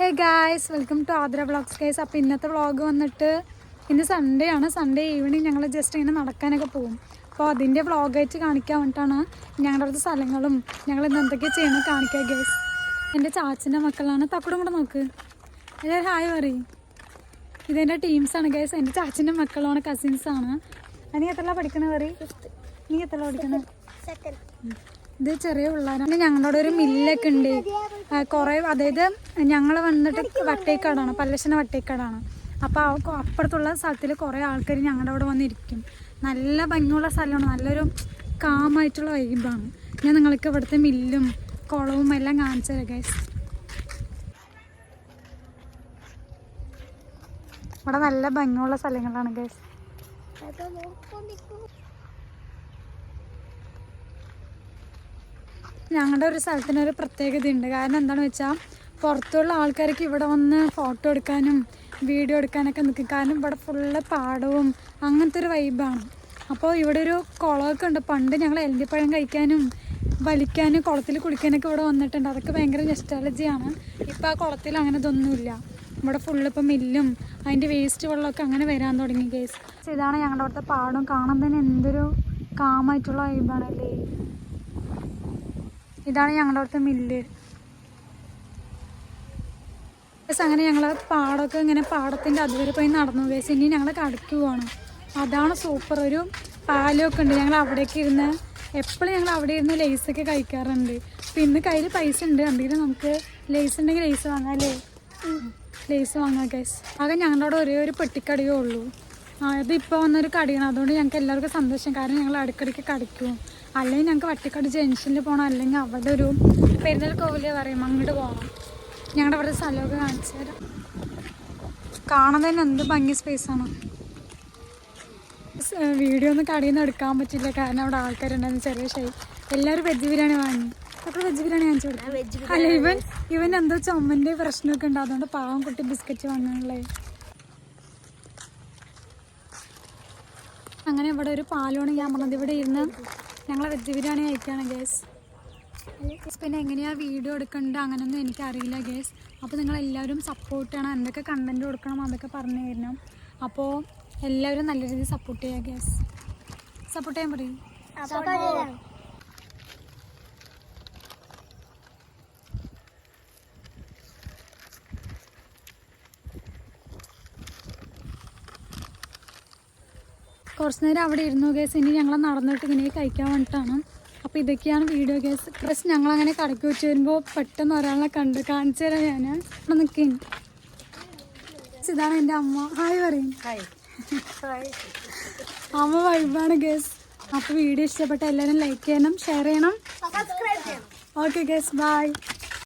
Hey guys, welcome to Adra Vlogs guys. അപ്പോൾ ഇന്നത്തെ vlog വന്നിട്ട് ഇന്ന് സൺഡേ ആണ്. സൺഡേ ഈവനിങ് ഞങ്ങൾ ജസ്റ്റ് ഇങ്ങനെ നടക്കാനൊക്കെ പോകും. അപ്പോൾ അതിൻ്റെ വ്ളോഗായിട്ട് കാണിക്കാൻ വേണ്ടിയിട്ടാണ് ഞങ്ങളുടെ അടുത്ത സ്ഥലങ്ങളും ഞങ്ങൾ ഇന്ന് എന്തൊക്കെ ചെയ്യണം കാണിക്കുക ഗൈസ്. എൻ്റെ ചാച്ചൻ്റെ മക്കളാണ്. തക്കടും കൂടെ നോക്ക്. എല്ലാവരും ഹായ് പറയും. ഇതെൻ്റെ ടീംസാണ് ഗൈസ്. എൻ്റെ ചാച്ചൻ്റെ മക്കളാണ്, കസിൻസാണ്. നീ എത്ര പഠിക്കണത് പറയും? നീ എത്ര പഠിക്കണത്? ഇത് ചെറിയ പിള്ളേരാണ്. ഞങ്ങളുടെ ഒരു മില്ലൊക്കെ ഉണ്ട് കുറേ. അതായത് ഞങ്ങൾ വന്നിട്ട് വട്ടേക്കാടാണ്, പല്ലശ്ശന വട്ടേക്കാടാണ്. അപ്പോൾ അപ്പുറത്തുള്ള സ്ഥലത്തിൽ കുറേ ആൾക്കാർ ഞങ്ങളുടെ അവിടെ വന്നിരിക്കും. നല്ല ഭംഗിയുള്ള സ്ഥലമാണ്, നല്ലൊരു കാമായിട്ടുള്ള വൈബാണ്. ഞാൻ നിങ്ങൾക്ക് ഇവിടുത്തെ മില്ലും കുളവും എല്ലാം കാണിച്ചു തരാം ഗൈസ്. ഇവിടെ നല്ല ഭംഗിയുള്ള സ്ഥലങ്ങളാണ് ഗൈസ്. ഞങ്ങളുടെ ഒരു സ്ഥലത്തിനൊരു പ്രത്യേകതയുണ്ട്. കാരണം എന്താണെന്ന് വെച്ചാൽ പുറത്തുള്ള ആൾക്കാർക്ക് ഇവിടെ വന്ന് ഫോട്ടോ എടുക്കാനും വീഡിയോ എടുക്കാനൊക്കെ നിൽക്കും. കാരണം ഇവിടെ ഫുള്ള് പാടവും അങ്ങനത്തെ ഒരു വൈബാണ്. അപ്പോൾ ഇവിടെ ഒരു കുളമൊക്കെ ഉണ്ട്. പണ്ട് ഞങ്ങൾ എലന്തിപ്പഴം കഴിക്കാനും വലിക്കാനും കുളത്തിൽ കുളിക്കാനൊക്കെ ഇവിടെ വന്നിട്ടുണ്ട്. അതൊക്കെ ഭയങ്കര നൊസ്റ്റാൾജിയാണ്. ഇപ്പോൾ ആ കുളത്തിൽ അങ്ങനെ ഇതൊന്നുമില്ല. ഇവിടെ ഫുള്ള് ഇപ്പം മില്ലും അതിൻ്റെ വേസ്റ്റ് വെള്ളമൊക്കെ അങ്ങനെ വരാൻ തുടങ്ങി ഗൈസ്. ഇതാണ് ഞങ്ങളുടെ അവിടുത്തെ പാടം. കാണാൻ തന്നെ എന്തൊരു കാമായിട്ടുള്ള വൈബാണല്ലേ. ഇതാണ് ഞങ്ങളുടെ അവിടുത്തെ മില്ല്. അങ്ങനെ ഞങ്ങൾ പാടമൊക്കെ ഇങ്ങനെ പാടത്തിൻ്റെ അതുവരെ പോയി നടന്നു ഗൈസ്. ഇനി ഞങ്ങൾ കടയ്ക്ക് പോവാണ്. അതാണ് സൂപ്പർ. ഒരു പാലമൊക്കെ ഉണ്ട്. ഞങ്ങൾ അവിടേക്ക് ഇരുന്ന് എപ്പോഴും ഞങ്ങൾ അവിടെ ഇരുന്ന് ലേസൊക്കെ കഴിക്കാറുണ്ട്. അപ്പോൾ ഇന്ന് കയ്യിൽ പൈസ ഉണ്ട്. എന്തെങ്കിലും നമുക്ക് ലേസ് ഉണ്ടെങ്കിൽ ലേസ് വാങ്ങാം അല്ലേ? ലേസ് വാങ്ങാം ഗൈസ്. ആകെ ഞങ്ങളുടെ അവിടെ ഒരേ ഒരു പെട്ടിക്കടയേ ഉള്ളൂ. അതിപ്പോൾ വന്നൊരു കടയാണ്. അതുകൊണ്ട് ഞങ്ങൾക്ക് എല്ലാവർക്കും സന്തോഷം. കാരണം ഞങ്ങൾ ഇടയ്ക്കിടയ്ക്ക് കടയ്ക്കും. അല്ലെങ്കിൽ ഞങ്ങൾക്ക് വട്ടിക്കാട് ജംഗ്ഷനിൽ പോകണം, അല്ലെങ്കിൽ അവിടെ ഒരു പെരുന്തൽക്കോവില് പറയും, അങ്ങോട്ട് പോകണം. ഞങ്ങളുടെ അവിടെ സ്ഥലമൊക്കെ കാണിച്ചു തരാം. കാണാൻ തന്നെ എന്ത് ഭംഗി സ്പേസാണ്. വീഡിയോ ഒന്നും കടയിൽ നിന്ന് എടുക്കാൻ പറ്റില്ല, കാരണം അവിടെ ആൾക്കാരുണ്ടായിരുന്നു. ചെറിയ ഷൈ എല്ലാവരും വെജ് ബിരിയാണി വാങ്ങി. അപ്പോൾ വെജ് ബിരിയാണി കാണിച്ചു കൊടുക്കും. അല്ല, ഇവൻ എന്തോ ചുമൻ്റെ പ്രശ്നമൊക്കെ ഉണ്ട്. അതുകൊണ്ട് പാവം കുട്ടി ബിസ്ക്കറ്റ് വാങ്ങാനുള്ളത്. അങ്ങനെ ഇവിടെ ഒരു പാലമാണ് ഞാൻ പറഞ്ഞത്. ഇവിടെ ഇരുന്ന് ഞങ്ങൾ വെജ് ബിരിയാണി കഴിക്കുകയാണ് ഗേസ്. പിന്നെ എങ്ങനെയാണ് വീഡിയോ എടുക്കേണ്ടത് അങ്ങനെയൊന്നും എനിക്കറിയില്ല ഗേസ്. അപ്പോൾ നിങ്ങളെല്ലാവരും സപ്പോർട്ട് ചെയ്യണം. എന്തൊക്കെ കണ്ടൻറ്റ് കൊടുക്കണം അതൊക്കെ പറഞ്ഞു തരണം. അപ്പോൾ എല്ലാവരും നല്ല രീതിയിൽ സപ്പോർട്ട് ചെയ്യുക ഗേസ്. സപ്പോർട്ട് ചെയ്യാൻ പറയും. കുറച്ച് നേരം അവിടെ ഇരുന്നു ഗേസ്. ഇനി ഞങ്ങൾ നടന്നിട്ട് ഇങ്ങനെ കഴിക്കാൻ വേണ്ടിയിട്ടാണ്. അപ്പോൾ ഇതൊക്കെയാണ് വീഡിയോ ഗേസ്. പ്ലസ് ഞങ്ങളങ്ങനെ കടയ്ക്ക് വെച്ച് വരുമ്പോൾ പെട്ടെന്ന് ഒരാളെ കാണിച്ചു തരാം. ഞാൻ ഇവിടെ നിൽക്കും. ഇതാണ് എൻ്റെ അമ്മ. ഹായ് പറയും. അമ്മ വൈബാണ് ഗേസ്. അപ്പോൾ വീഡിയോ ഇഷ്ടപ്പെട്ട എല്ലാവരും ലൈക്ക് ചെയ്യണം, ഷെയർ ചെയ്യണം. Okay guys, by.